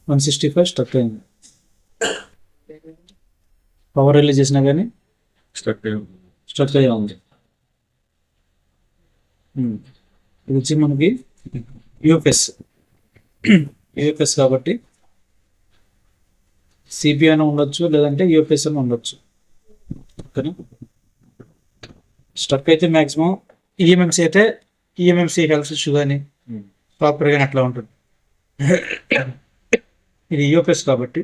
165 struck అయింది. Power release చేసినా కానీ స్ట్రక్ స్ట్రక్ అయ్యే ఉంది. ఇది వచ్చి మనకి యూఎఫ్ఎస్ కాబట్టి సిపి అయినా ఉండొచ్చు, లేదంటే యూఎఫ్ఎస్ అయినా ఉండొచ్చు. ఓకేనా. స్ట్రక్ అయితే మ్యాక్సిమం ఈఎంఎంసీ అయితే ఈఎంఎంసీ హెల్త్ ఇష్యూ కానీ ప్రాపర్ కానీ అట్లా ఉంటుంది. ఇది యూఎఫ్ఎస్ కాబట్టి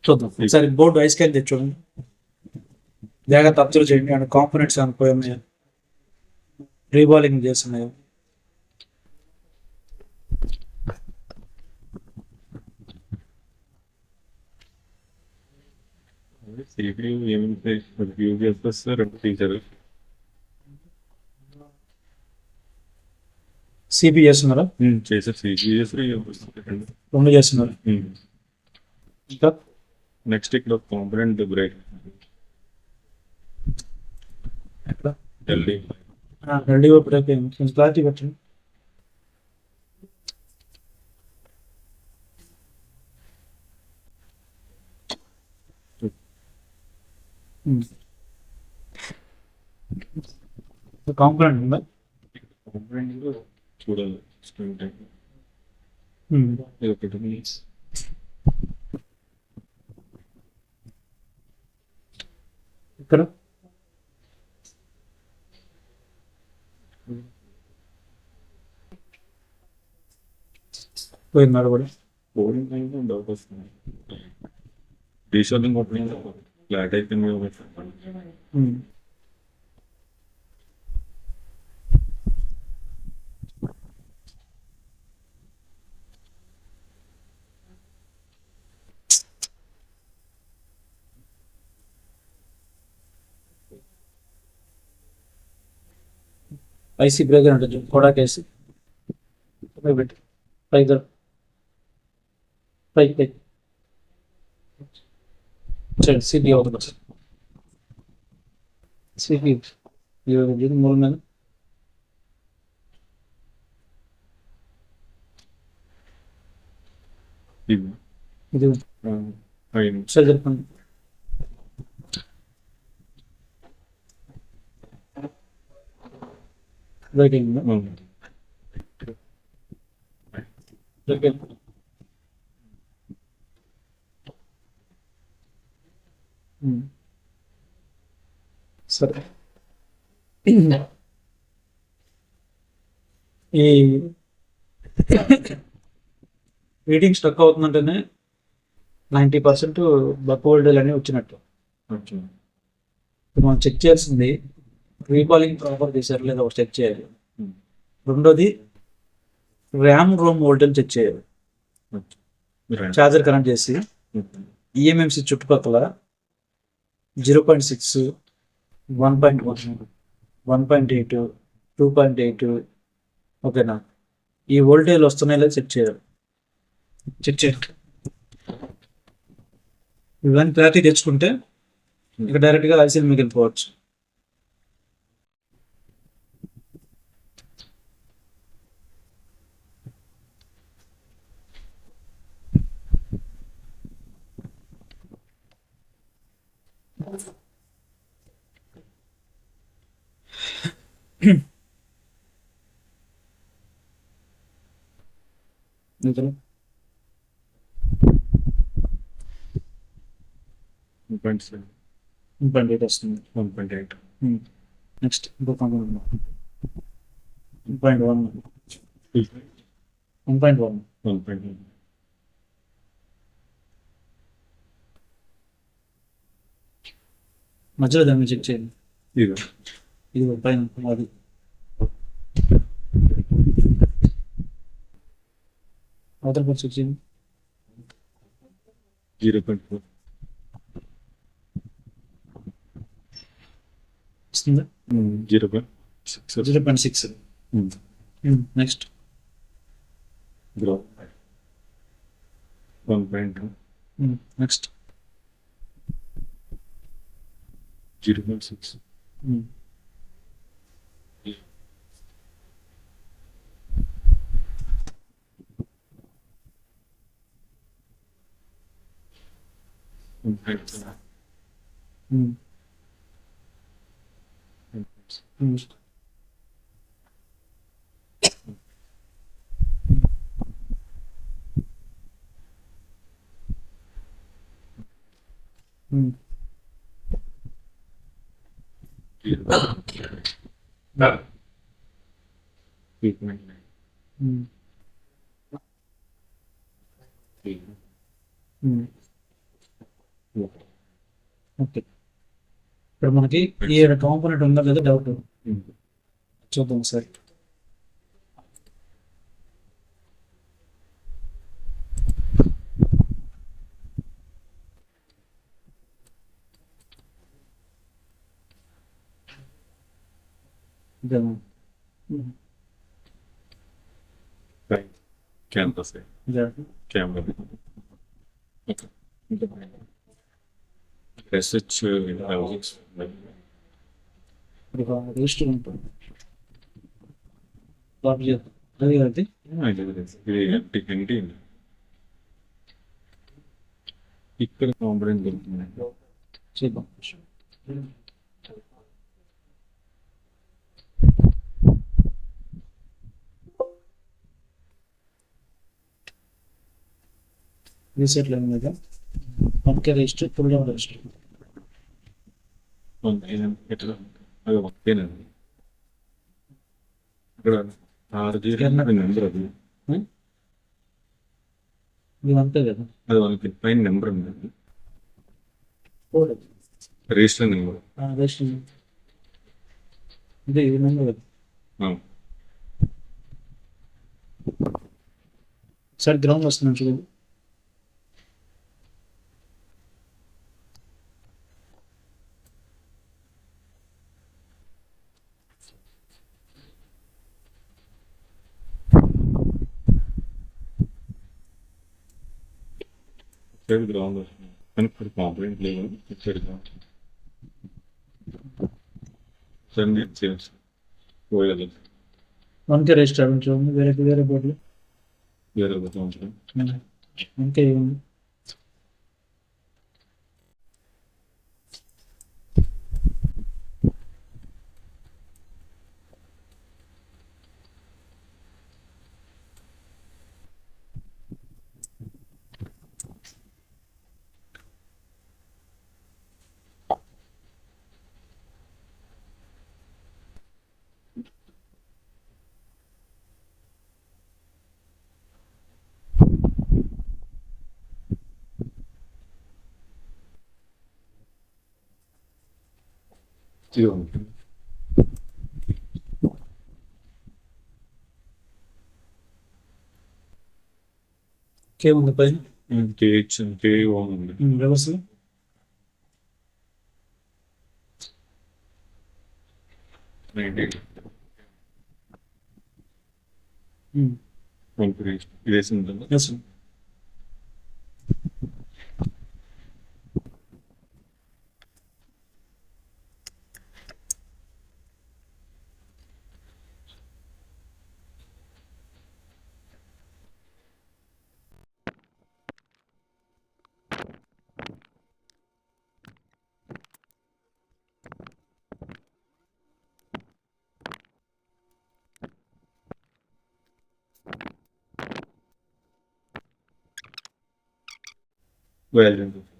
చూద్దాం ఒకసారి బోర్డు ఐ స్కాన్ తెచ్చి చూడండి, జాగ్రత్త అబ్జర్వ్ చేయండి. అండ్ కాంపోనెంట్స్ అనుకోన్నాయా, రీబాలింగ్ చేస్తున్నాయా. CPU ఏమి యూజ్ చేస్తారు రెండు టీచర్ సిపి చేస్తున్నారా? చేసారు. CPU చేస్తారు, రెండు చేస్తున్నారు. ఇంకా నెక్స్ట్ ఇక్కడ కాంపోనెంట్ బ్రేక్ ఎక్కడ ఢిల్లీ రెడీ బ్రేక్ కొంచెం క్లారిటీ పెట్టండి. కాంపోనెంట్ ఉందా? కాంపోనెంట్ చూడాలి. ఇది ఒకటి ఇక్కడ పోయింది కూడా. బోర్డింగ్ టైం డౌట్ వస్తుంది. డీషోలింగ్ కొట్టిన ఫ్లాట్ అయిపోయింది. ఐసీ బ్రేక్ ఉంటుంది కూడా కేసి పెట్టి పైకి పైకి సిపి అవుతుంది. సిపి మూల మీద ఇది ఒకసారి చెప్పండి. రైటింగ్ సరే. ఈ రీడింగ్ స్ట్రక్ అవుతుందంటేనే 90% బక్ వోల్టేజ్ అనేవి వచ్చినట్టు. మనం చెక్ చేయాల్సింది రీకాలింగ్ ప్రాపర్ చేశారు లేదా ఒకటి చెక్ చేయాలి. రెండోది ర్యామ్ రోమ్ వోల్టేజ్ చెక్ చేయాలి. ఛార్జర్ కనెక్ట్ చేసి ఈఎంఎంసి చుట్టుపక్కల 0.6, 1.1, 1.8, 2.8 ఓకేనా, ఈ వోల్టేజ్ వస్తున్నాయి లేదా చెక్ చేయాలి. చెక్ చేయండి. ఇవన్నీ క్లారిటీ తెచ్చుకుంటే ఇక డైరెక్ట్గా ఐసీఎల్ మీకు వెళ్ళిపోవచ్చు. ఇంకా 1.8 వస్తుంది. 1.8 నెక్స్ట్ ఇంకో కాంపోనెంట్ 1.1, 1.1 మధ్యలో దాన్ని చెక్ చేయండి. ఇది పైన అది అవతల పని చెక్ చేయండి. 0.4 వస్తుందా? 0.6. నెక్స్ట్ 1.2 నెక్స్ట్ 0.6 1.8 ఉమ్, ఉమ్, ఉమ్, ఉమ్, ఉమ్. ఓకే, ఇప్పుడు మనకి ఈ కాంపోనెంట్ ఉందా లేదా డౌట్ చూద్దాం సార్. ఇదేనా? ఉమ్, క్యాన్వాస్ ఇదే. Camera SH houses. ఇప్పుడు రిజిస్టర్ ఉంటుంది కాపీ చేద్దాం. అది అది ఇది ఇక్కడ కాంపొనెంట్ దొరుకుతుంది. చేద్దాం. రీసెట్లో ఏమి లేదా okay, register full down register. ఎట్లా అది ఒకేనండి. ఇక్కడ 6 నెంబర్ అది ఇది అంతే కదా. అది వాళ్ళకి పైన నెంబర్ ఉంది, కోడ్ రిజిస్టర్ నెంబర్. రిజిస్టర్ ఇదే ఇది నెంబర్ కదా. సార్ గ్రౌండ్ వస్తున్నాం చూడండి. ఇక్కడ గ్రౌండ్ వస్తుంది కానీ ఇక్కడ కాంపొనెంట్ లేవు. ఇక్కడ పోయేది వన్కే రిజిస్టర్ చూడండి, వేరే వేరే బోర్డులు వేరే సంవత్సరం. ఇంకా ఏముంది. ఇది ఉంటుంది. కే ఉంది పైన. KH ఉంది. రివర్స్ ఇదేసింది. ఎస్.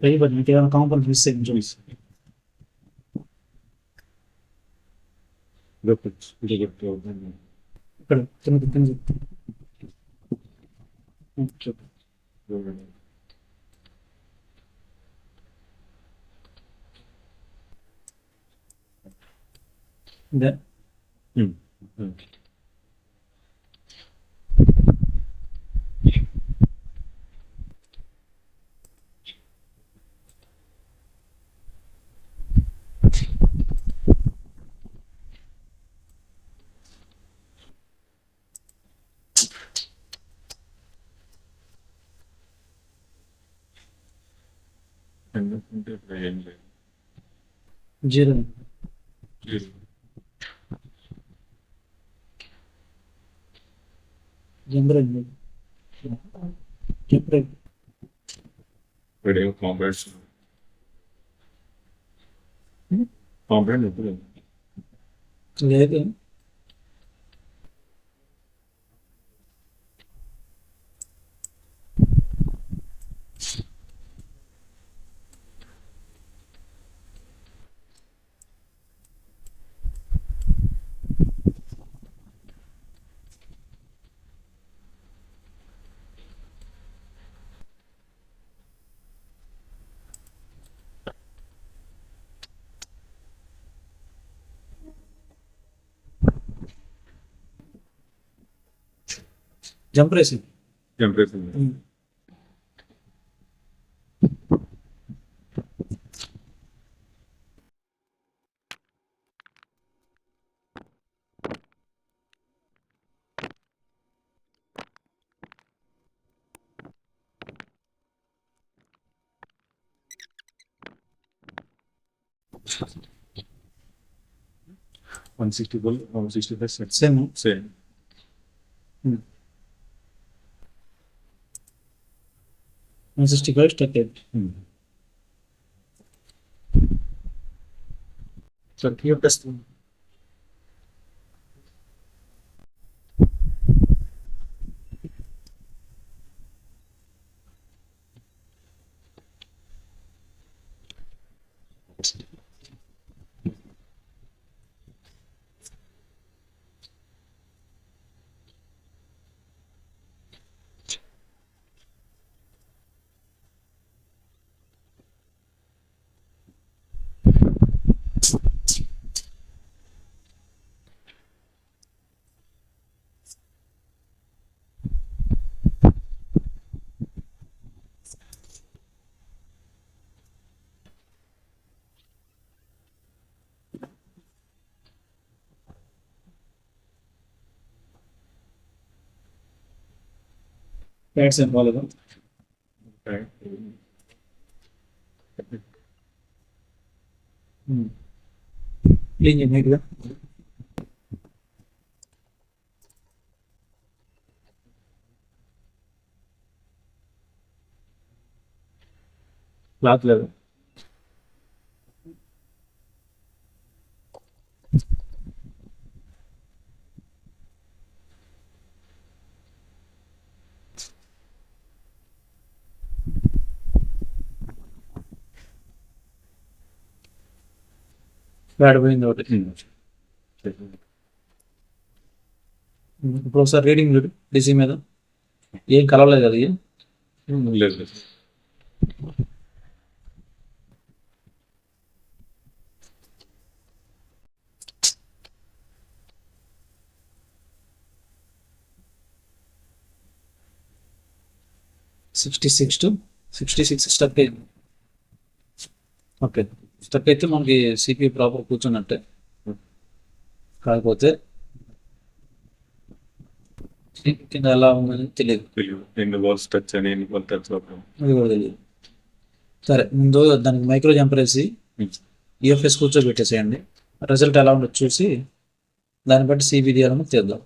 వెయ్యి పడి మీకు ఏమైనా కాంపౌండ్ మిస్ అయింది చూసి ఇక్కడ కింద కింద చెప్పు. ఇదే ఏం లేదు. జీరో జంబర్ జంబర్ ఇక్కడ ఏం కాంపౌండ్స్ కాంప్లైంట్ ఎప్పుడు లేదు. Jump racing. Temperature one sixty 165 sets same. Same 165 stuck అయింది. Circuit test. ప్యాడ్స్ ఏం బాగాలేదా? క్లీన్ చేయండి నీట్గా. క్లాత్ లేదు. ప్యాడ్ పోయింది ఒకటి. ఇప్పుడు ఒకసారి రీడింగ్ చూడు డీసీ మీద. ఏం కలవలేదు కదా ఇది. లేదు లేదు 66 to 66 స్టక్ అయింది. ఓకే, స్టక్ అయితే మనకి సిపి ప్రాపర్ కూర్చున్నట్టే. కాకపోతే కింద ఎలా ఉందని తెలియదు. ఎన్ని బాల్స్ టచ్ అని ఎన్ని బాల్ టచ్ అవుతాం అది కూడా తెలియదు. సరే, ముందు దానికి మైక్రో జంపర్ వేసి యూఎఫ్ఎస్ కూర్చోబెట్టేసేయండి. రిజల్ట్ ఎలా ఉండదు చూసి దాన్ని బట్టి సిబి తీయాలని తీద్దాం.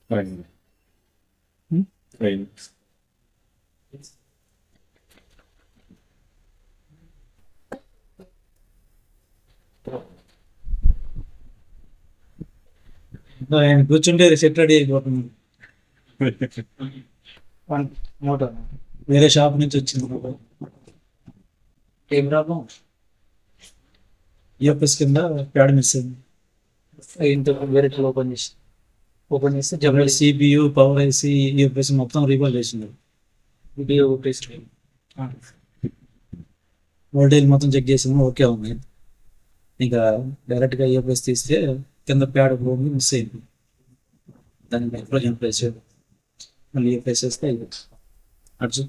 Fine Hmm? ఫైన్ ఆయన కూర్చుంటే సెట్ రెడీ అయిపోతుంది. మోటార్ వేరే షాప్ నుంచి వచ్చింది. ఏం ప్రాబ్లం? యూఎఫ్ఎస్ కింద ప్యాడ్ మిస్ అయింది. ఇంత వేరే ఓపెన్ చేస్తే general CPU power IC UFS మొత్తం రీబాల్ చేసింది. వోల్టేజ్ మొత్తం చెక్ చేసింది, ఓకే ఉంది. ఇంకా డైరెక్ట్గా యూఎఫ్ఎస్ తీస్తే కింద ప్యాడ్ పోయి మిస్ అయింది. దాన్ని ఎక్స్ప్లోజన్ ప్లేస్ చేయడం, మళ్ళీ యూఎఫ్ఎస్ వేస్తే అటు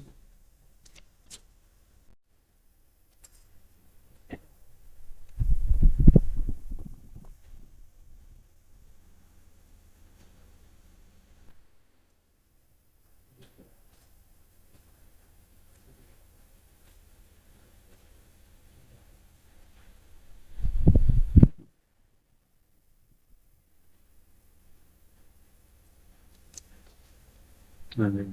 అదే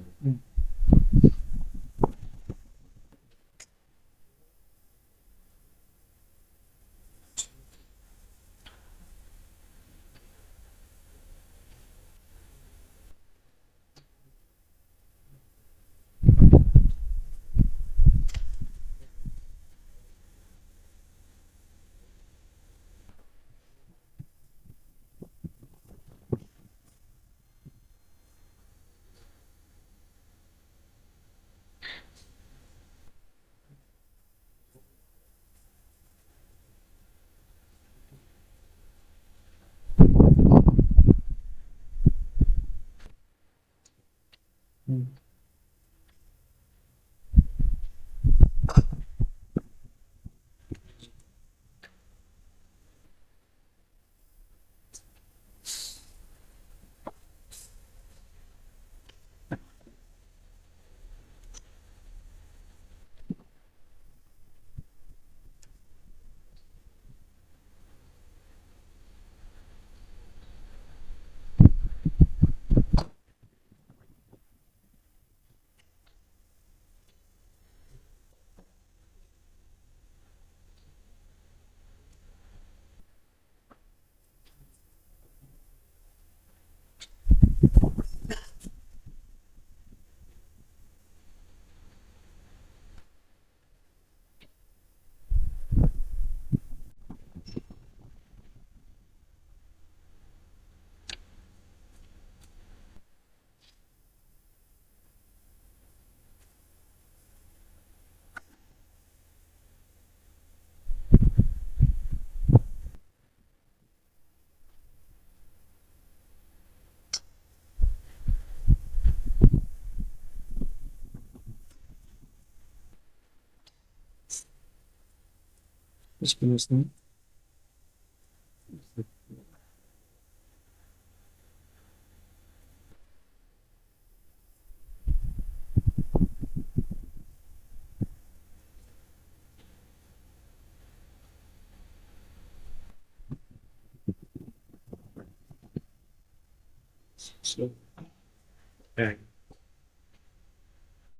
వస్తుంది. Thanks.